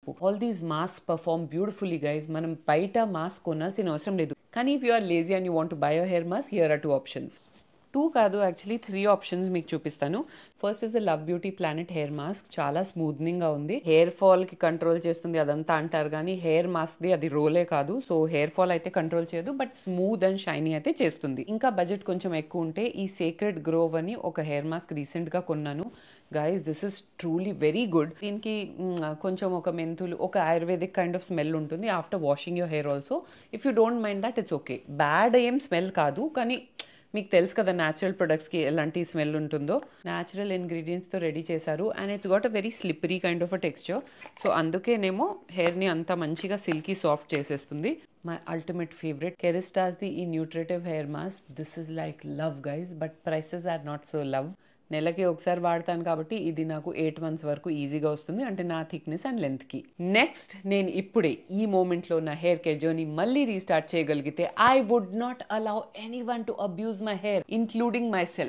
చెప్పు. All these mask perform beautifully guys. మనం బయట మాస్క్ కొనాల్సిన అవసరం లేదు. కానీ if you are lazy and you want to buy a hair mask, here are 2 options. 2 కాదు, యాక్చువల్లీ 3 ఆప్షన్స్ మీకు చూపిస్తాను. First is the Love Beauty Planet hair mask. చాలా స్మూత్నింగ్ గా ఉంది. హెయిర్ ఫాల్ కి కంట్రోల్ చేస్తుంది అదంతా అంటారు, కానీ హెయిర్ మాస్క్ ది అది రోలే కాదు. సో హెయిర్ ఫాల్ అయితే కంట్రోల్ చేయదు, బట్ స్మూత్ అండ్ షైనీ అయితే చేస్తుంది. ఇంకా బడ్జెట్ కొంచెం ఎక్కువ ఉంటే ఈ సీక్రెట్ గ్రోవ్ అని ఒక హెయిర్ మాస్క్ రీసెంట్ గా కొన్నాను. Guys this is truly very good. దీనికి కొంచెం ఒక మెంతులు, ఒక ఆయుర్వేదిక్ కైండ్ ఆఫ్ స్మెల్ ఉంటుంది after washing your hair also. If you don't mind that it's okay. Bad ఏం స్మెల్ కాదు, కానీ మీకు తెలుసు కదా న్యాచురల్ ప్రొడక్ట్స్కి ఎలాంటి స్మెల్ ఉంటుందో. న్యాచురల్ ఇంగ్రీడియంట్స్తో రెడీ చేశారు and it's got a very slippery kind of a texture. So అందుకేనేమో హెయిర్ని అంత మంచిగా సిల్కీ సాఫ్ట్ చేసేస్తుంది. మై అల్టిమేట్ ఫేవరెట్ కెరిస్టాస్ది ఈ nutritive hair mask. This is like love guys, but prices are not so love. నెలకి ఒకసారి వాడతాను కాబట్టి ఇది నాకు 8 months వరకు ఈజీగా వస్తుంది, అంటే నా థిక్నెస్ అండ్ లెంత్కి. నెక్స్ట్, నేను ఇప్పుడే ఈ మూమెంట్లో నా హెయిర్ కేర్ జర్నీ మళ్ళీ రీస్టార్ట్ చేయగలిగితే I would not allow anyone to abuse my hair, including my self.